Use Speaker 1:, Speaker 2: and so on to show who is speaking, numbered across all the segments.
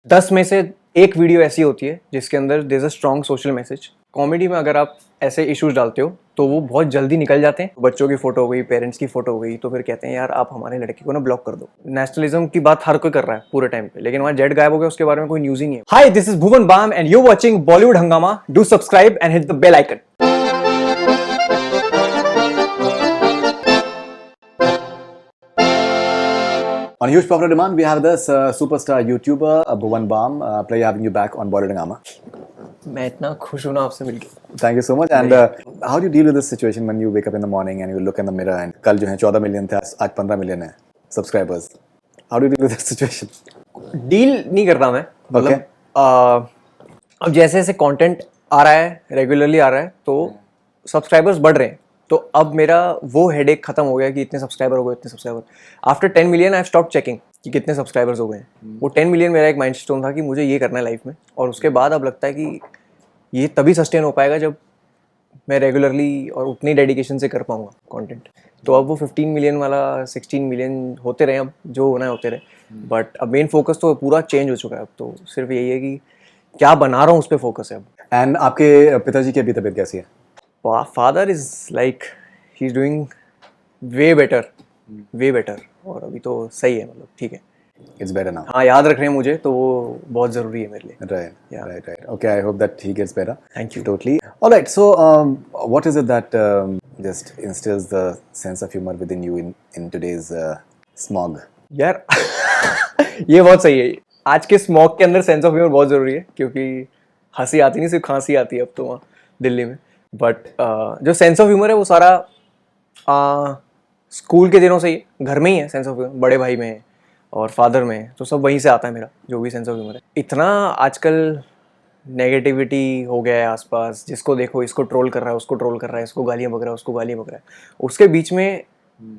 Speaker 1: 10 में से एक वीडियो ऐसी होती है जिसके अंदर there is a strong social message. Comedy में अगर आप ऐसे इश्यूज डालते हो तो वो बहुत जल्दी निकल जाते हैं। बच्चों की फोटो हो गई, पेरेंट्स की फोटो हो गई, तो फिर कहते हैं यार आप हमारे लड़के को ना ब्लॉक कर दो। नेशनलिज्म की बात हर कोई कर रहा है पूरे टाइम पे, लेकिन वहाँ जेड गायब हो गया, उसके बारे में कोई न्यूज ही नहीं है। Hi, this is Bhuvan Bam and you watching Bollywood Hungama. Do subscribe and hit the bell icon.
Speaker 2: On Huge Popular Demand, we have this superstar YouTuber, Bhuvan Bam. Pleasure having you back on Bollywood Hangama.
Speaker 1: मैं इतना खुश हूं ना आपसे मिलके।
Speaker 2: Thank you so much. And how do you deal with this situation when you wake up in the morning and you look in the mirror and कल जो है 14 मिलियन थे, आज 15 मिलियन है subscribers. How do you deal with this situation?
Speaker 1: Deal नहीं करता मैं, मतलब अब जैसे जैसे कंटेंट आ रहा है, रेगुलरली आ रहा है, तो सब्सक्राइबर्स बढ़ रहे हैं। तो अब मेरा वो हेडेक खत्म हो गया कि इतने सब्सक्राइबर हो गए, इतने subscriber. After 10 million I stop checking कि कितने सब्सक्राइबर्स हो गए हैं। वो 10 मिलियन मेरा एक माइलस्टोन था कि मुझे ये करना है लाइफ में, और उसके बाद अब लगता है कि ये तभी सस्टेन हो पाएगा जब मैं रेगुलरली और उतनी डेडिकेशन से कर पाऊंगा कंटेंट। तो अब वो 15 मिलियन वाला 16 मिलियन होते रहे, अब जो होना है होते रहे। बट अब मेन फोकस तो पूरा चेंज हो चुका है। अब तो सिर्फ यही है कि क्या बना रहा हूँ उस पर फोकस है अब।
Speaker 2: And आपके पिताजी की अभी तबीयत कैसी है?
Speaker 1: Father is like he is doing way better, way better. और अभी तो सही है, मतलब ठीक है।
Speaker 2: It's better now.
Speaker 1: हाँ, याद रख रहे हैं मुझे, तो वो बहुत ज़रूरी है मेरे लिए।
Speaker 2: Right.
Speaker 1: Yeah.
Speaker 2: Right. Okay, I hope that he gets better.
Speaker 1: Thank you.
Speaker 2: Totally. All right. So, what is it that just instills the sense of humor within you in today's smog?
Speaker 1: यार ये बहुत सही है। आज के smog के अंदर sense of humour बहुत ज़रूरी है, क्योंकि हंसी आती नहीं, सिर्फ खांसी आती है अब तो वहाँ दिल्ली में। बट जो सेंस ऑफ ह्यूमर है वो सारा स्कूल के दिनों से ही घर में ही है। सेंस ऑफ ह्यूमर बड़े भाई में और फादर में, तो सब वहीं से आता है मेरा जो भी सेंस ऑफ ह्यूमर है। इतना आजकल नेगेटिविटी हो गया है आसपास, जिसको देखो इसको ट्रोल कर रहा है, उसको ट्रोल कर रहा है, इसको गालियाँ बक रहा है, उसको गालियाँ बक रहा है। उसके बीच में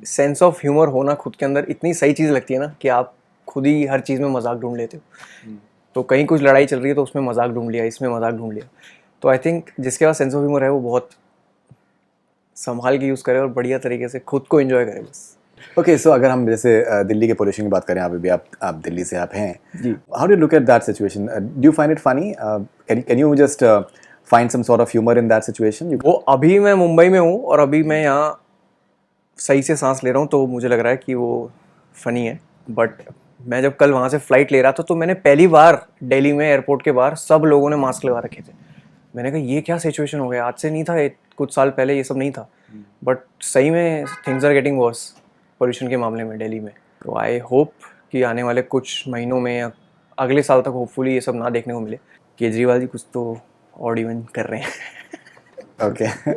Speaker 1: सेंस ऑफ ह्यूमर होना खुद के अंदर इतनी सही चीज़ लगती है ना, कि आप खुद ही हर चीज़ में मजाक ढूंढ लेते हो। तो कहीं कुछ लड़ाई चल रही है तो उसमें मजाक ढूंढ लिया, इसमें मजाक ढूंढ लिया। तो आई थिंक जिसके पास सेंस ऑफ ह्यूमर है वो बहुत संभाल के यूज़ करे और बढ़िया तरीके से खुद को एंजॉय करे बस।
Speaker 2: Okay, so अगर हम जैसे दिल्ली के पोल्यूशन की बात करें, अभी भी आप दिल्ली से आप हैं जी। How do you look at that situation? Do you find it funny? Can you just find some sort of humor in that situation?
Speaker 1: वो अभी मैं मुंबई में हूँ और अभी मैं यहाँ सही से सांस ले रहा हूँ, तो मुझे लग रहा है कि वो फनी है। बट मैं जब कल वहाँ से फ्लाइट ले रहा था तो मैंने पहली बार दिल्ली में एयरपोर्ट के बाहर सब लोगों ने मास्क लगा रखे थे। मैंने कहा ये क्या सिचुएशन हो गया, आज से नहीं था, कुछ साल पहले ये सब नहीं था। बट सही में things are getting worse pollution के मामले में दिल्ली में। तो आई होप कि आने वाले कुछ महीनों में या अगले साल तक होपफुली ये सब ना देखने को मिले। केजरीवाल जी कुछ तो ऑड इवन कर रहे हैं।
Speaker 2: Okay,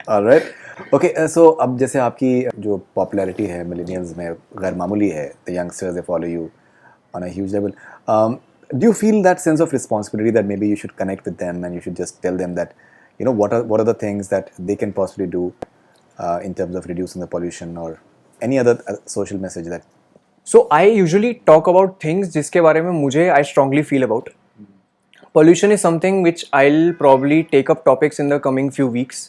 Speaker 2: alright. ओके, सो अब जैसे आपकी जो पॉपुलैरिटी है मिलेनियल्स में गैर मामूली है, the youngsters they follow you on a huge level, do you feel that sense of responsibility that maybe you should connect with them and you should just tell them that, you know, what are the things that they can possibly do in terms of reducing the pollution or any other social message that?
Speaker 1: So I usually talk about things जिसके बारे में मुझे I strongly feel about. Pollution is something which I'll probably take up topics in the coming few weeks.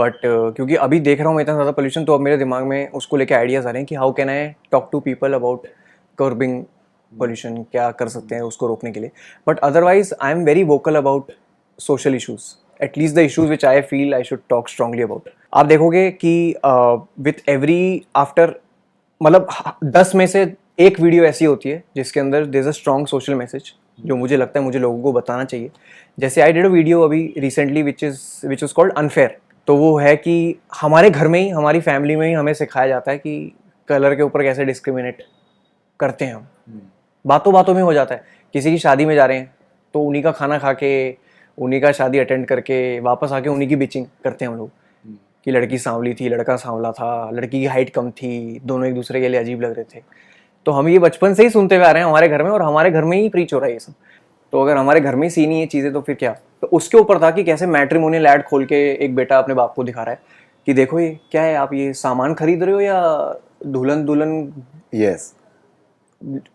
Speaker 1: But क्योंकि अभी देख रहा हूँ मैं इतना ज़्यादा pollution, तो अब मेरे दिमाग में उसको लेके आइडियाज़ आ रहे हैं कि how can I talk to people about curbing pollution, क्या कर सकते हैं उसको रोकने के लिए। But otherwise I am very vocal about social issues, at least the issues which I feel I should talk strongly about. आप देखोगे कि with every after, मतलब 10 में से एक वीडियो ऐसी होती है जिसके अंदर there is a strong social message, जो मुझे लगता है मुझे लोगों को बताना चाहिए। जैसे आई डिड अ वीडियो अभी recently which is called unfair. तो वो है कि हमारे घर में ही, हमारी फैमिली में ही हमें सिखाया जाता है कि कलर के ऊपर कैसे डिस्क्रिमिनेट करते हैं हम। बातों बातों में हो जाता है। किसी की शादी में जा रहे हैं तो उन्हीं का खाना खा के, उन्हीं का शादी अटेंड करके वापस आके उन्हीं की बिचिंग करते हैं हम लोग कि लड़की सांवली थी, लड़का सांवला था, लड़की की हाइट कम थी, दोनों एक दूसरे के लिए अजीब लग रहे थे। तो हम ये बचपन से ही सुनते हुए आ रहे हैं हमारे घर में, और हमारे घर में ही प्रीच हो रहा है ये सब। तो अगर हमारे घर में ही सीनी ये चीज़ें तो फिर क्या। तो उसके ऊपर था कि कैसे मैट्रिमोनियल ऐड खोल के एक बेटा अपने बाप को दिखा रहा है कि देखो ये क्या है, आप ये सामान खरीद रहे हो या दुल्हन दुल्हन,
Speaker 2: यस,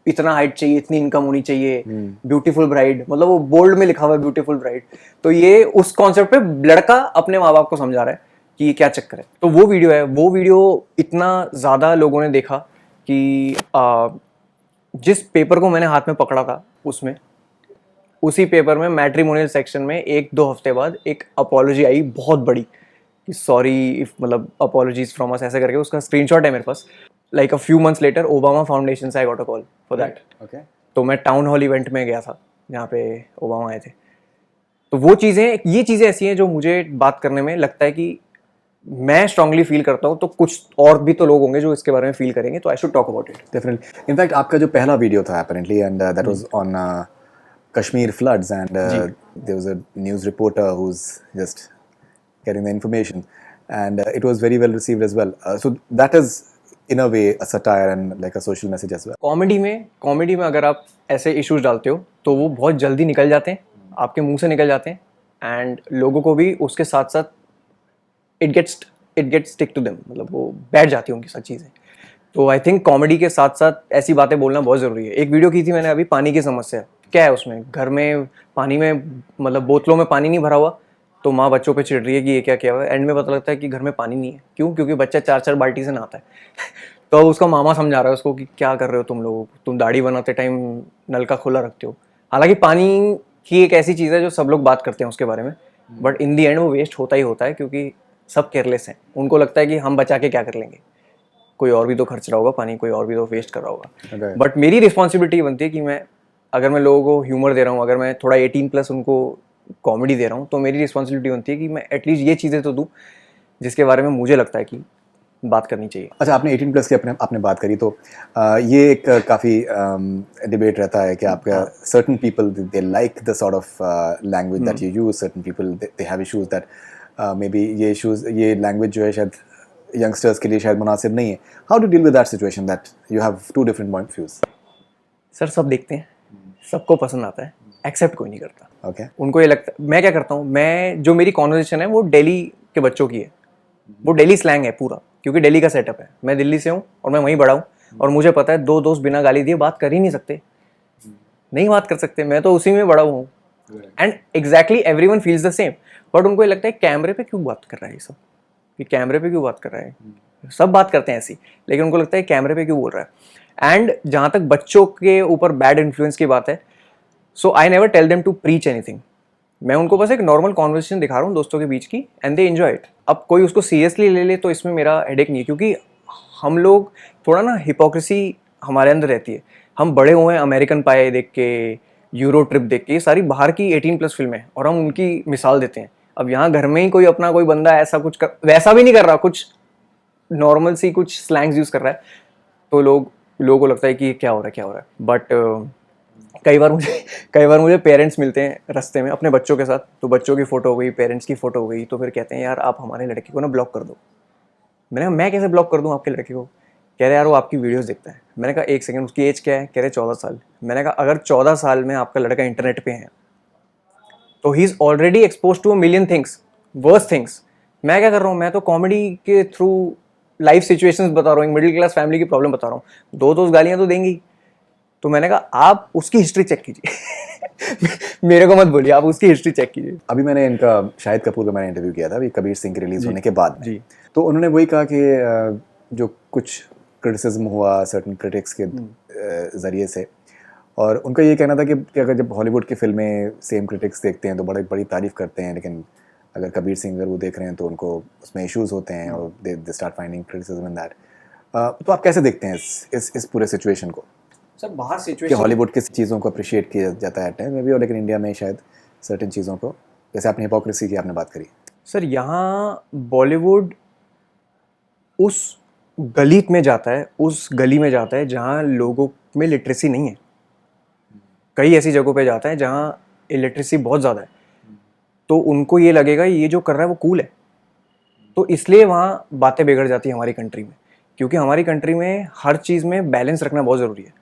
Speaker 1: इतना हाइट चाहिए, इतनी इनकम होनी चाहिए, ब्यूटीफुल ब्राइड, मतलब वो बोल्ड में लिखा हुआ है ब्यूटीफुल ब्राइड। तो ये उस कॉन्सेप्ट पे लड़का अपने माँ बाप को समझा रहा है कि ये क्या चक्कर है। तो वो वीडियो है, वो वीडियो इतना ज़्यादा लोगों ने देखा कि जिस पेपर को मैंने हाथ में पकड़ा था उसमें उसी पेपर में मैट्रिमोनियल सेक्शन में 1-2 हफ्ते बाद एक अपॉलॉजी आई बहुत बड़ी कि सॉरी इफ मतलब अपॉलॉजीज फ्रॉम अस ऐसे करके, उसका स्क्रीनशॉट है मेरे पास. Like a few months later Obama Foundation से I got a call for that.
Speaker 2: Okay.
Speaker 1: तो मैं टाउन हॉल इवेंट में गया था जहाँ पे ओबामा आए थे. तो वो चीज़ें, ये चीज़ें ऐसी हैं जो मुझे बात करने में लगता है कि मैं स्ट्रांगली फील करता हूँ, तो कुछ और भी तो लोग होंगे जो इसके बारे में फील करेंगे, तो I should talk about it.
Speaker 2: Definitely. In fact, आपका जो पहला वीडियो था apparently, and that was on Kashmir floods, and there was a news reporter who's just getting the information, and it was very well received as well. So that is in a way a satire and like a social message as well.
Speaker 1: Comedy में अगर आप ऐसे issues डालते हो तो वो बहुत जल्दी निकल जाते हैं, आपके मुंह से निकल जाते हैं, एंड लोगों को भी उसके साथ साथ it gets stick to them, मतलब वो बैठ जाती है उनकी साथ चीज़ें. तो आई थिंक कॉमेडी के साथ साथ ऐसी बातें बोलना बहुत ज़रूरी है. एक वीडियो की थी मैंने अभी, पानी की समस्या. क्या है उसमें, घर में पानी में मतलब बोतलों में पानी नहीं भरा हुआ, तो माँ बच्चों पे चिढ़ रही है कि ये क्या किया हुआ है. एंड में पता लगता है कि घर में पानी नहीं है. क्यों? क्योंकि बच्चा 4-4 बाल्टी से नहाता है. तो उसका मामा समझा रहा है उसको कि क्या कर रहे हो तुम लोग, तुम दाढ़ी बनाते टाइम नल का खुला रखते हो. हालांकि पानी की एक ऐसी चीज़ है जो सब लोग बात करते हैं उसके बारे में, बट इन दी एंड वो वेस्ट होता ही होता है, क्योंकि सब केयरलेस हैं. उनको लगता है कि हम बचा के क्या कर लेंगे, कोई और भी तो खर्च रहा होगा पानी, कोई और भी तो वेस्ट कर रहा होगा. बट मेरी रिस्पॉन्सिबिलिटी बनती है कि मैं, अगर मैं लोगों को ह्यूमर दे रहा हूँ, अगर मैं थोड़ा 18+ उनको कॉमेडी दे रहा हूँ, तो मेरी रिस्पॉन्सिबिलिटी बनती है कि मैं एटलीस्ट ये चीज़ें तो दूँ जिसके बारे में मुझे लगता है कि बात करनी चाहिए.
Speaker 2: अच्छा, आपने 18+ की आपने बात करी, तो ये एक काफ़ी डिबेट रहता है कि आपका certain people they like the sort of language that you use, certain people they have issues that may be ये लैंग्वेज जो है शायद यंगस्टर्स के लिए शायद मुनासिब नहीं है. How to deal with that situation that you have two different point of views?
Speaker 1: Sir सब देखते हैं, सबको पसंद आता है, एक्सेप्ट कोई नहीं करता.
Speaker 2: ओके.
Speaker 1: उनको ये लगता है, मैं क्या करता हूँ, मैं जो मेरी कॉन्वर्जेशन है वो दिल्ली के बच्चों की है, वो दिल्ली स्लैंग है पूरा, क्योंकि दिल्ली का सेटअप है. मैं दिल्ली से हूँ और मैं वहीं बड़ा हूँ, और मुझे पता है 2 दोस्त बिना गाली दिए बात कर ही नहीं सकते, नहीं बात कर सकते. मैं तो उसी में बड़ा हूँ, and exactly everyone feels the same. But उनको ये लगता है कैमरे पे क्यों बात कर रहा है ये सब, कि कैमरे पे क्यों बात कर रहा है. सब बात करते हैं ऐसी, लेकिन उनको लगता है कैमरे पे क्यों बोल रहा है. एंड जहाँ तक बच्चों के ऊपर बैड इन्फ्लुएंस की बात है, so I never tell them to preach anything. मैं उनको बस एक नॉर्मल कॉन्वर्सेशन दिखा रहा हूँ दोस्तों के बीच की, एंड दे एंजॉय इट. अब कोई उसको सीरियसली ले ले तो इसमें मेरा हेडेक नहीं है, क्योंकि हम लोग थोड़ा ना हिपोक्रेसी हमारे अंदर रहती है. हम बड़े हुए हैं अमेरिकन पाए देख के, यूरो ट्रिप देख के, ये सारी बाहर की 18+ फिल्में, और हम उनकी मिसाल देते हैं. अब यहाँ घर में ही कोई अपना कोई बंदा ऐसा कुछ वैसा भी नहीं कर रहा, कुछ नॉर्मल सी कुछ स्लैंग्स यूज़ कर रहा है, तो लोगों को लगता है कि क्या हो रहा है. बट कई बार मुझे पेरेंट्स मिलते हैं रास्ते में अपने बच्चों के साथ, तो बच्चों की फ़ोटो हो गई, पेरेंट्स की फ़ोटो हो गई, तो फिर कहते हैं यार आप हमारे लड़के को ना ब्लॉक कर दो. मैंने कहा मैं कैसे ब्लॉक कर दूँ आपके लड़के को. कह रहे यार वो आपकी वीडियोस देखता है. मैंने कहा एक सेकंड, उसकी एज क्या है. कह रहे 14 साल. मैंने कहा अगर 14 साल में आपका लड़का इंटरनेट पे है तो he is already expose to 1 million things, worse things. मैं क्या कर रहा हूँ, मैं तो कॉमेडी के थ्रू लाइफ सिचुएशंस बता रहा हूँ, मिडिल क्लास फैमिली की प्रॉब्लम बता रहा हूँ. 2 दोस्त गालियाँ तो देंगी. तो मैंने कहा आप उसकी हिस्ट्री चेक कीजिए. मेरे को मत बोलिए, आप उसकी हिस्ट्री चेक कीजिए.
Speaker 2: अभी मैंने इनका शाहिद कपूर का मैंने इंटरव्यू किया था अभी कबीर सिंह के रिलीज होने के बाद में.
Speaker 1: जी.
Speaker 2: तो उन्होंने वही कहा कि जो कुछ क्रिटिसिज्म हुआ सर्टन क्रिटिक्स के ज़रिए से, और उनका ये कहना था कि अगर जब हॉलीवुड की फिल्में सेम क्रिटिक्स देखते हैं तो बड़ी तारीफ़ करते हैं, लेकिन अगर कबीर सिंह अगर वो देख रहे हैं तो उनको उसमें इश्यूज़ होते हैं और they start finding criticism in that. तो आप कैसे देखते हैं इस पूरे सिचुएशन को?
Speaker 1: सर बाहर
Speaker 2: कि
Speaker 1: सिचुएशन,
Speaker 2: हॉलीवुड की चीज़ों को अप्रिशिएट किया जाता है टाइम में भी, और लेकिन इंडिया में शायद सर्टेन चीज़ों को, जैसे आपने हिपोक्रेसी की आपने बात करी.
Speaker 1: सर यहाँ बॉलीवुड उस गली में जाता है, उस गली में जाता है जहाँ लोगों में लिटरेसी नहीं है. कई ऐसी जगहों पे जाता है जहाँ इलिटरेसी बहुत ज़्यादा है, तो उनको ये लगेगा ये जो कर रहा है वो कूल है. तो इसलिए वहाँ बातें बिगड़ जाती है हमारी कंट्री में, क्योंकि हमारी कंट्री में हर चीज़ में बैलेंस रखना बहुत ज़रूरी है.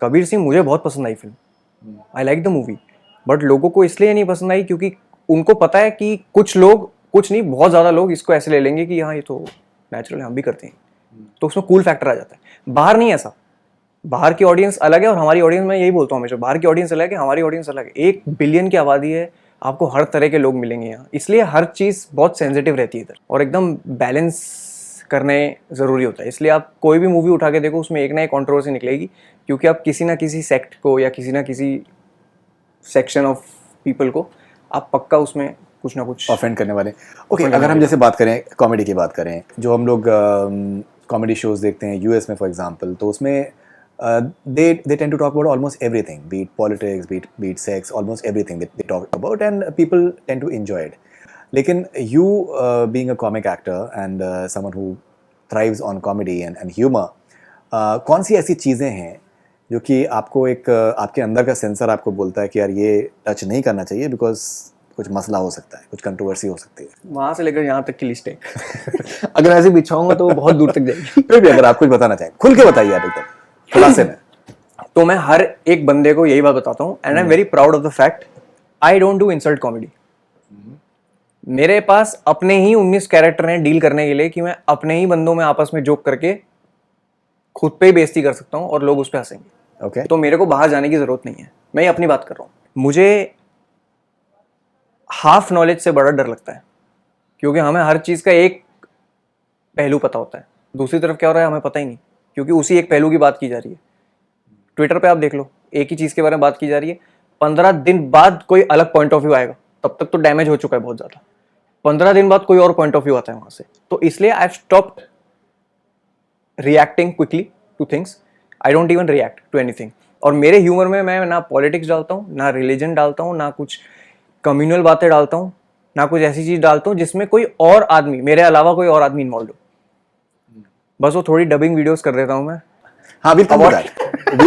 Speaker 1: कबीर सिंह मुझे बहुत पसंद आई फिल्म, I like the movie, but लोगों को इसलिए नहीं पसंद आई क्योंकि उनको पता है कि कुछ लोग, कुछ नहीं बहुत ज़्यादा लोग इसको ऐसे ले लेंगे कि हाँ ये तो नेचुरल है, हम भी करते हैं, तो उसमें कूल फैक्टर आ जाता है. बाहर नहीं ऐसा, बाहर की ऑडियंस अलग है और हमारी ऑडियंस, मैं यही बोलता हूँ हमेशा, बाहर की ऑडियंस अलग है, हमारी ऑडियंस अलग है. 1 बिलियन की आबादी है, आपको हर तरह के लोग मिलेंगे यहाँ, इसलिए हर चीज़ बहुत सेंसिटिव रहती है इधर, और एकदम बैलेंस करने ज़रूरी होता है. इसलिए आप कोई भी मूवी उठा के देखो, उसमें एक ना एक कंट्रोवर्सी निकलेगी, क्योंकि आप किसी ना किसी सेक्ट को या किसी ना किसी सेक्शन ऑफ पीपल को आप पक्का उसमें कुछ ना कुछ
Speaker 2: ऑफेंड करने वाले। ओके, अगर हम जैसे बात करें कॉमेडी की बात करें, जो हम लोग कॉमेडी शोज देखते हैं यूएस में फॉर एग्जांपल, तो उसमें they tend to talk about almost everything, be it politics, be it sex, almost everything they talk about, and people tend to enjoy it. लेकिन you being a comic actor and someone who thrives on comedy and humor, कौन सी ऐसी चीज़ें हैं जो कि आपको एक आपके अंदर का सेंसर आपको बोलता है कि यार ये टच नहीं करना चाहिए बिकॉज कुछ मसला हो सकता है, कुछ कंट्रोवर्सी हो सकती है?
Speaker 1: वहाँ से लेकर यहाँ तक की लिस्ट है अगर ऐसे बिछाऊंगा तो वो बहुत दूर तक जाएगी।
Speaker 2: फिर भी अगर आप कुछ बताना चाहें खुल के बताइए आप एकदम खुलासे में।
Speaker 1: तो मैं हर एक बंदे को यही बात बताता हूँ and I am very proud of the fact I don't do insult comedy. मेरे पास अपने ही 19 कैरेक्टर हैं डील करने के लिए कि मैं अपने ही बंदों में आपस में जोक करके खुद पे ही बेइज्जती कर सकता हूँ और लोग उस पर हंसेंगे।
Speaker 2: ओके,
Speaker 1: तो मेरे को बाहर जाने की जरूरत नहीं है, मैं ये अपनी बात कर रहा हूँ। मुझे हाफ नॉलेज से बड़ा डर लगता है क्योंकि हमें हर चीज़ का एक पहलू पता होता है, दूसरी तरफ क्या हो रहा है हमें पता ही नहीं, क्योंकि उसी एक पहलू की बात की जा रही है। ट्विटर पे आप देख लो, एक ही चीज़ के बारे में बात की जा रही है, 15 दिन बाद कोई अलग पॉइंट ऑफ व्यू आएगा, तब तक तो डैमेज हो चुका है बहुत ज़्यादा। 15 दिन बाद कोई और पॉइंट ऑफ व्यू आता है वहाँ से। तो इसलिए I have stopped reacting quickly to things, I don't even react to anything. और मेरे ह्यूमर में मैं ना पॉलिटिक्स डालता हूँ, ना रिलीजन डालता हूँ, ना कुछ कम्युनल बातें डालता हूँ, ना कुछ ऐसी चीज़ डालता हूँ जिसमें कोई और आदमी, मेरे अलावा कोई और आदमी इन्वॉल्व हो। बस वो थोड़ी डबिंग वीडियोस कर देता हूँ मैं।
Speaker 2: हाँ, we'll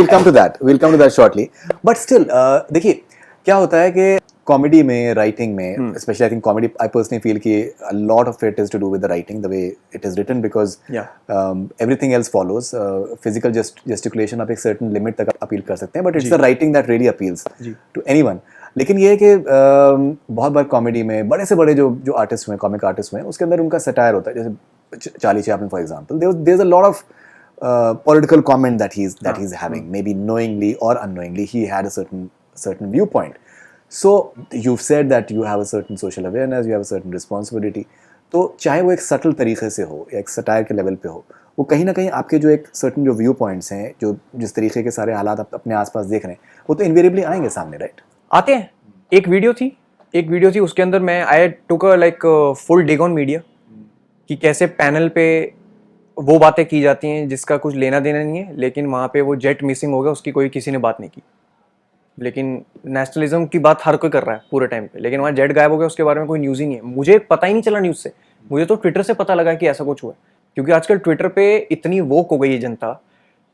Speaker 2: come to that shortly. But still, देखिए क्या होता है कि कॉमेडी में, राइटिंग में, especially I think comedy, I personally feel कि a lot of it is to do with the writing, the way it is written, because everything else follows. Physical gesticulation आप एक certain limit तक appeal कर सकते हैं, but it's the writing that really appeals to anyone. लेकिन ये है कि बहुत बार कॉमेडी में बड़े से बड़े जो आर्टिस्ट हुए, कॉमिक आर्टिस्ट हुए, उसके अंदर उनका सटायर होता है। जैसे Charlie Chaplin for example, there's a lot of political comment that he's having, maybe knowingly or unknowingly he had a certain viewpoint. So you've said that you have a certain social awareness, you have a certain responsibility. तो चाहे वो एक subtle तरीके से हो या एक satire के लेवल पे हो, वो कहीं ना कहीं आपके जो एक सर्टन जो व्यू पॉइंट्स हैं, जो जिस तरीके के सारे हालात आप अपने आसपास देख रहे हैं, वो तो इनवेरिएबली आएंगे सामने, राइट?
Speaker 1: आते हैं। एक वीडियो थी उसके अंदर मैं I took a like full dig on media कि कैसे पैनल पे वो बातें की जाती हैं जिसका कुछ लेना देना नहीं है, लेकिन वहाँ पे वो जेट मिसिंग हो गया, उसकी कोई किसी ने बात नहीं की। लेकिन नेशनलिज्म की बात हर कोई कर रहा है पूरे टाइम पे, लेकिन वहाँ जेट गायब हो गया, उसके बारे में कोई न्यूज़ ही नहीं है। मुझे पता ही नहीं चला न्यूज़ से, मुझे तो ट्विटर से पता लगा कि ऐसा कुछ हुआ है। क्योंकि आजकल ट्विटर पे इतनी वोक हो गई है जनता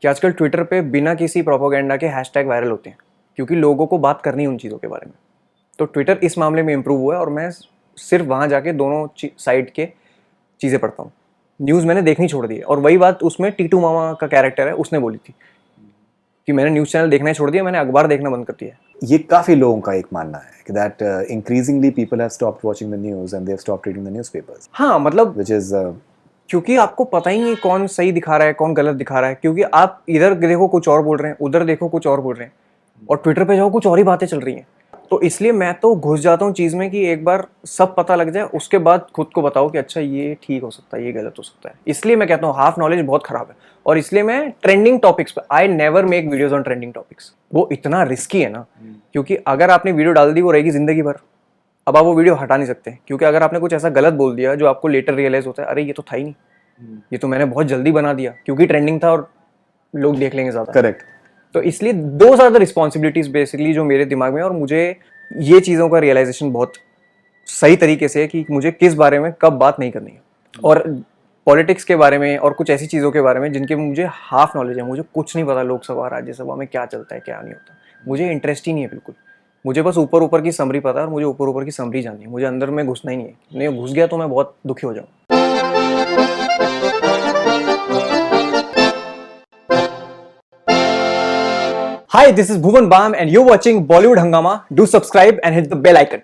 Speaker 1: कि आजकल ट्विटर पे बिना किसी प्रोपोगेंडा के हैशटैग वायरल होते हैं, क्योंकि लोगों को बात करनी है उन चीज़ों के बारे में। तो ट्विटर इस मामले में इम्प्रूव हुआ है और मैं सिर्फ वहाँ जाके दोनों साइड के चीज़ें पढ़ता हूँ। न्यूज़ मैंने देखनी छोड़ दी है। और वही बात उसमें टीटू मामा का कैरेक्टर है, उसने बोली थी कि मैंने न्यूज़ चैनल देखना ही छोड़ दिया, मैंने अखबार देखना बंद कर दिया।
Speaker 2: ये काफ़ी लोगों का एक मानना है कि that increasingly people have stopped watching the news and they have stopped reading the newspapers.
Speaker 1: हाँ, मतलब
Speaker 2: व्हिच इज
Speaker 1: क्योंकि आपको पता ही नहीं कौन सही दिखा रहा है, कौन गलत दिखा रहा है, क्योंकि आप इधर देखो कुछ और बोल रहे हैं, उधर देखो कुछ और बोल रहे हैं, और ट्विटर पे जाओ कुछ और ही बातें चल रही हैं। तो इसलिए मैं तो घुस जाता हूँ चीज़ में कि एक बार सब पता लग जाए, उसके बाद खुद को बताओ कि अच्छा ये ठीक हो सकता है, ये गलत हो सकता है। इसलिए मैं कहता हूँ हाफ नॉलेज बहुत खराब है, और इसलिए मैं ट्रेंडिंग टॉपिक्स पे I never make videos on trending topics. वो इतना रिस्की है ना, क्योंकि अगर आपने वीडियो डाल दी वो रहेगी जिंदगी भर। अब आप वो वीडियो हटा नहीं सकते, क्योंकि अगर आपने कुछ ऐसा गलत बोल दिया जो आपको लेटर रियलाइज होता है, अरे ये तो था ही नहीं, ये तो मैंने बहुत जल्दी बना दिया क्योंकि ट्रेंडिंग था और लोग देख लेंगे ज़्यादा।
Speaker 2: करेक्ट।
Speaker 1: तो इसलिए those are the responsibilities basically जो मेरे दिमाग में, और मुझे ये चीज़ों का रियलाइजेशन बहुत सही तरीके से है कि मुझे किस बारे में कब बात नहीं करनी है। और पॉलिटिक्स के बारे में और कुछ ऐसी चीज़ों के बारे में जिनके मुझे हाफ नॉलेज है, मुझे कुछ नहीं पता लोकसभा राज्यसभा में क्या चलता है क्या नहीं होता, मुझे इंटरेस्ट ही नहीं है बिल्कुल। मुझे बस ऊपर ऊपर की समरी पता है, और मुझे ऊपर ऊपर की समरी जाननी है, मुझे अंदर में घुसना ही नहीं है। नहीं घुस गया तो मैं बहुत दुखी हो जाऊँ। Hi, this is Bhuvan Bam and you're watching Bollywood Hungama. Do subscribe and hit the bell icon.